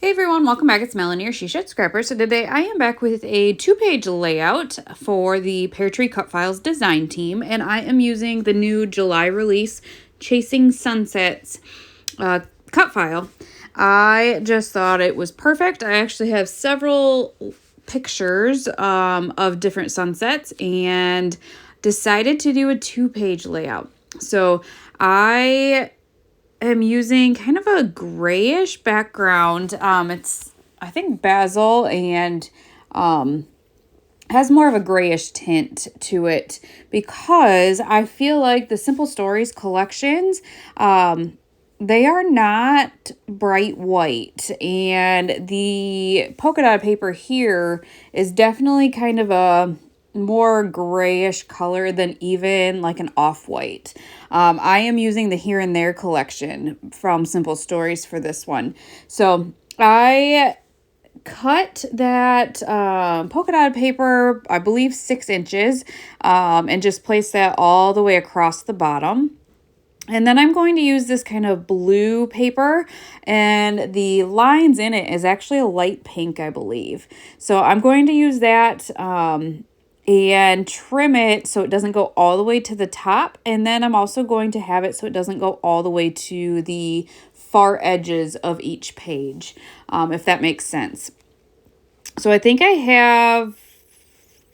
Hey everyone, welcome back. It's Melanie, your She Shed Scrapper. So today I am back with a 2-page layout for the Peartree Cutfiles design team, and I am using the new July release Chasing Sunsets cut file. I just thought it was perfect. I actually have several pictures of different sunsets and decided to do a 2-page layout. So I am using kind of a grayish background. It's, I think, basil and has more of a grayish tint to it because I feel like the Simple Stories collections, they are not bright white, and the polka dot paper here is definitely kind of a more grayish color than even like an off-white. I am using the Here and There collection from Simple Stories for this one. So I cut that polka dot paper, I believe 6 inches, and just place that all the way across the bottom. And then I'm going to use this kind of blue paper, and the lines in it is actually a light pink, I believe. So I'm going to use that and trim it so it doesn't go all the way to the top. And then I'm also going to have it so it doesn't go all the way to the far edges of each page, if that makes sense. So I think I have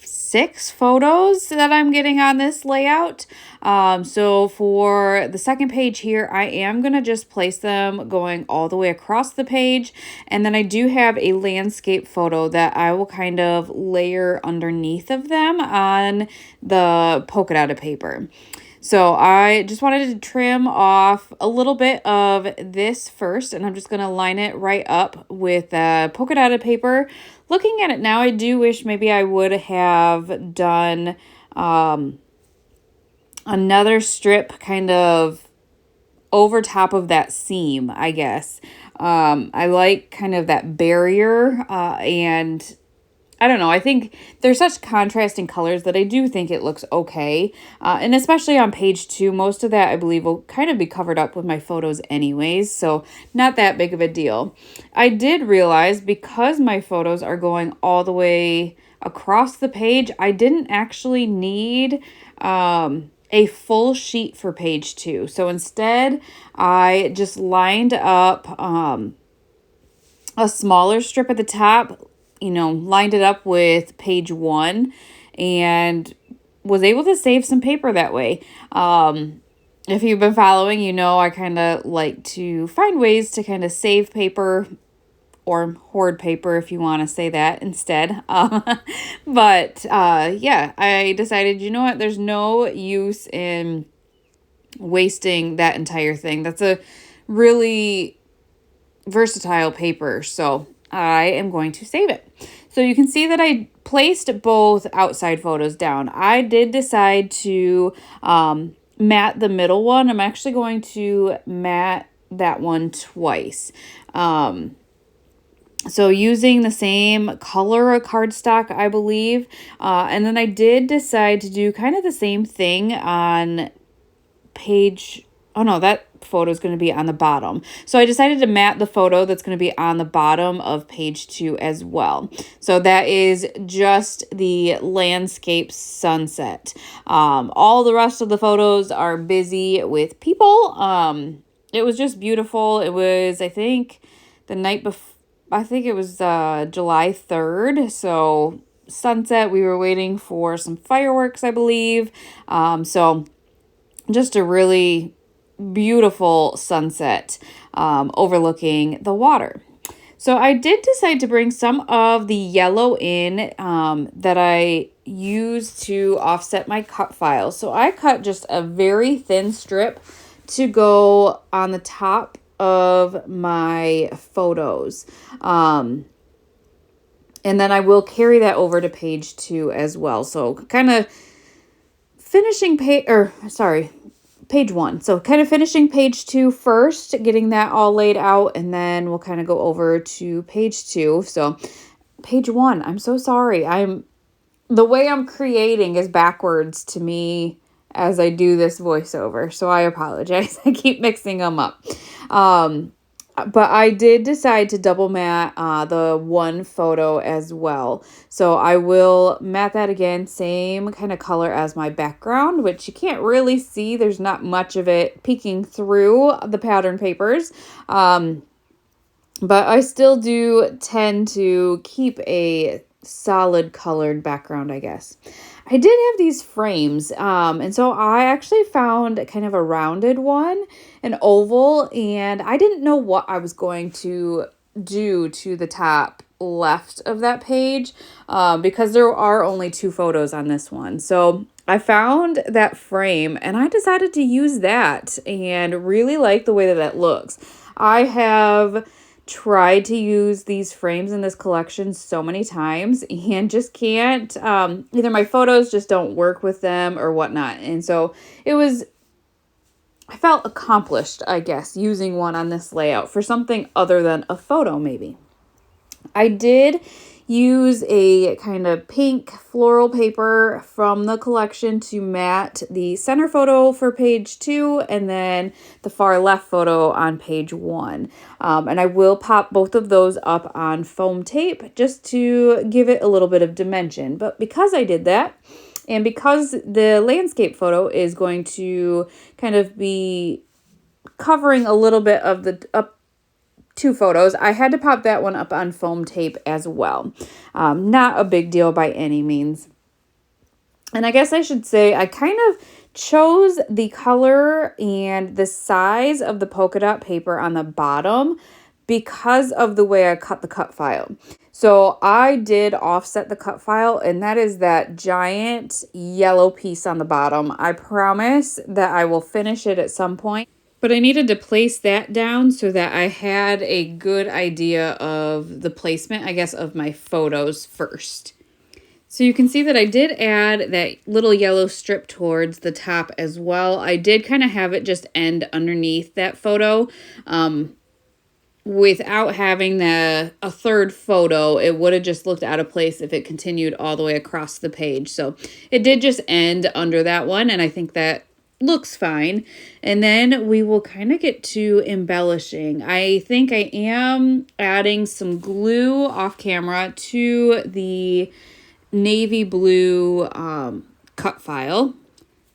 6 photos that I'm getting on this layout. So for the second page here, I am going to just place them going all the way across the page. And then I do have a landscape photo that I will kind of layer underneath of them on the polka dotted paper. So I just wanted to trim off a little bit of this first, and I'm just going to line it right up with polka dotted paper. Looking at it now, I do wish maybe I would have done another strip kind of over top of that seam, I guess. I like kind of that barrier, and I don't know. I think there's such contrasting colors that I do think it looks okay. And especially on page 2, most of that I believe will kind of be covered up with my photos anyways. So not that big of a deal. I did realize because my photos are going all the way across the page, I didn't actually need a full sheet for page 2. So instead, I just lined up a smaller strip at the top, lined it up with page 1 and was able to save some paper that way. If you've been following, I kind of like to find ways to kind of save paper or hoard paper, if you want to say that instead. But yeah, I decided, you know what, there's no use in wasting that entire thing. That's a really versatile paper, so I am going to save it. So you can see that I placed both outside photos down. I did decide to matte the middle one. I'm actually going to matte that one twice. So using the same color cardstock, I believe. And then I did decide to do kind of the same thing on page... Oh no, that photo is going to be on the bottom. So I decided to matte the photo that's going to be on the bottom of page 2 as well. So that is just the landscape sunset. All the rest of the photos are busy with people. It was just beautiful. It was, I think, the night before. I think it was July 3rd. So sunset, we were waiting for some fireworks, I believe. So just a really beautiful sunset overlooking the water. So I did decide to bring some of the yellow in that I used to offset my cut files. So I cut just a very thin strip to go on the top of my photos. And then I will carry that over to page 2 as well. So kind of finishing page 1. So kind of finishing page 2 first, getting that all laid out, and then we'll kind of go over to page 2. So page 1, I'm so sorry. The way I'm creating is backwards to me as I do this voiceover. So I apologize. I keep mixing them up. But I did decide to double matte the one photo as well. So I will matte that again, same kind of color as my background, which you can't really see. There's not much of it peeking through the pattern papers. But I still do tend to keep a solid colored background, I guess. I did have these frames, and so I actually found kind of a rounded one, an oval, and I didn't know what I was going to do to the top left of that page because there are only 2 photos on this one. So I found that frame and I decided to use that and really like the way that that looks. I have tried to use these frames in this collection so many times and just can't. Either my photos just don't work with them or whatnot. And so I felt accomplished, I guess, using one on this layout for something other than a photo, maybe. I did use a kind of pink floral paper from the collection to mat the center photo for page 2 and then the far left photo on page 1. And I will pop both of those up on foam tape just to give it a little bit of dimension. But because I did that, and because the landscape photo is going to kind of be covering a little bit of the up 2 photos, I had to pop that one up on foam tape as well. Not a big deal by any means. And I guess I should say I kind of chose the color and the size of the polka dot paper on the bottom because of the way I cut the cut file. So I did offset the cut file, and that is that giant yellow piece on the bottom. I promise that I will finish it at some point. But I needed to place that down so that I had a good idea of the placement, I guess, of my photos first. So you can see that I did add that little yellow strip towards the top as well. I did kind of have it just end underneath that photo. Without having a third photo, it would have just looked out of place if it continued all the way across the page. So it did just end under that one, and I think that looks fine. And then we will kind of get to embellishing. I think I am adding some glue off camera to the navy blue cut file.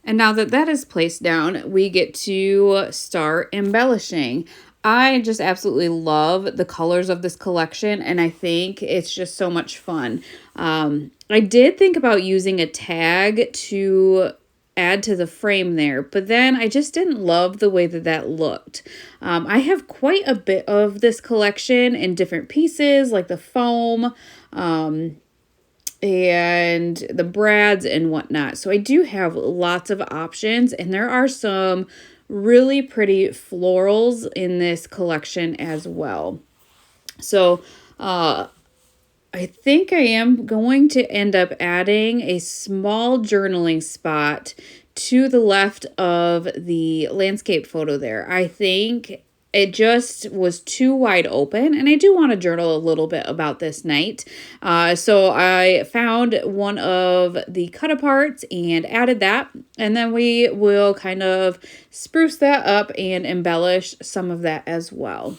And now that that is placed down, we get to start embellishing. I just absolutely love the colors of this collection, and I think it's just so much fun. I did think about using a tag to add to the frame there, but then I just didn't love the way that that looked. I have quite a bit of this collection in different pieces, like the foam and the brads and whatnot. So I do have lots of options, and there are some really pretty florals in this collection as well. So I think I am going to end up adding a small journaling spot to the left of the landscape photo there. I think it just was too wide open, and I do want to journal a little bit about this night. So I found one of the cut aparts and added that, and then we will kind of spruce that up and embellish some of that as well.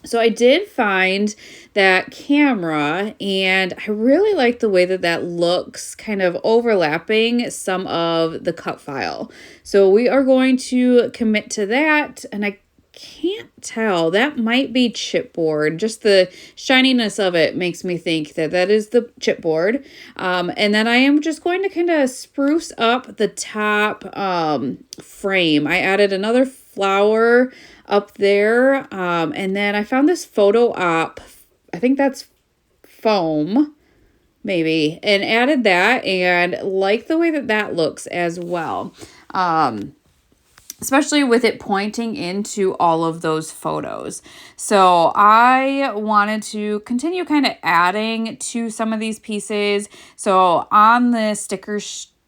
So I did find that camera, and I really like the way that that looks kind of overlapping some of the cut file. So we are going to commit to that, and I can't tell. That might be chipboard. Just the shininess of it makes me think that that is the chipboard. And then I am just going to kind of spruce up the top frame. I added another flower up there, and then I found this photo op, I think that's foam maybe, and added that, and like the way that that looks as well, especially with it pointing into all of those photos. So I wanted to continue kind of adding to some of these pieces. So on the sticker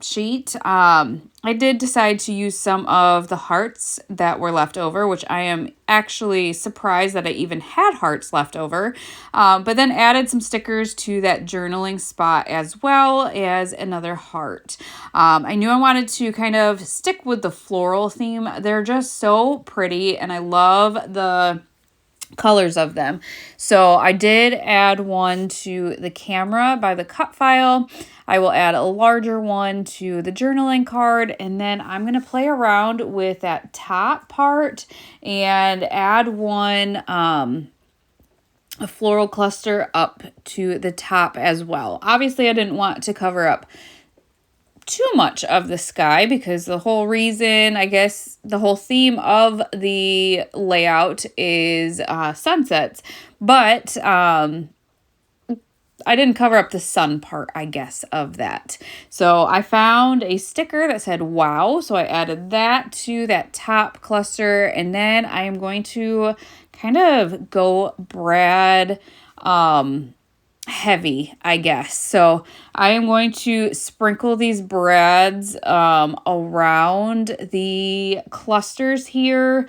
sheet, I did decide to use some of the hearts that were left over, which I am actually surprised that I even had hearts left over, but then added some stickers to that journaling spot as well as another heart. I knew I wanted to kind of stick with the floral theme. They're just so pretty, and I love the colors of them. So I did add one to the camera by the Cutfile. I will add a larger one to the journaling card, and then I'm going to play around with that top part and add one a floral cluster up to the top as well. Obviously, I didn't want to cover up too much of the sky because the whole reason, I guess, the whole theme of the layout is sunsets. But I didn't cover up the sun part, I guess, of that. So I found a sticker that said wow. So I added that to that top cluster. And then I am going to kind of go brad heavy, I guess. So I am going to sprinkle these brads around the clusters here.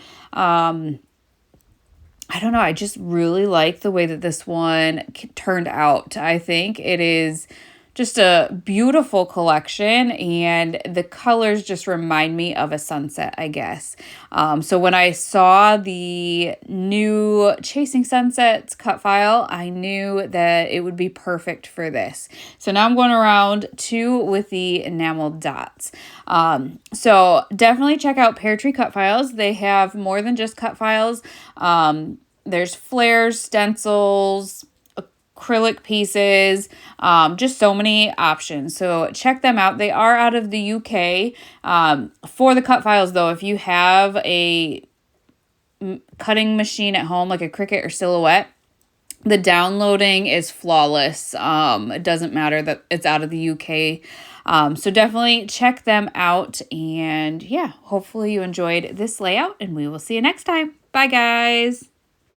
I don't know. I just really like the way that this one turned out. I think it is just a beautiful collection, and the colors just remind me of a sunset, I guess. So when I saw the new Chasing Sunsets Cutfile, I knew that it would be perfect for this. So now I'm going around two with the enameled dots. So definitely check out Peartree Cutfiles. They have more than just Cutfiles. There's flairs, stencils, acrylic pieces, just so many options. So check them out. They are out of the UK. For the Cutfiles, though, if you have a cutting machine at home, like a Cricut or Silhouette, the downloading is flawless. It doesn't matter that it's out of the UK. So definitely check them out. And yeah, hopefully you enjoyed this layout, and we will see you next time. Bye, guys.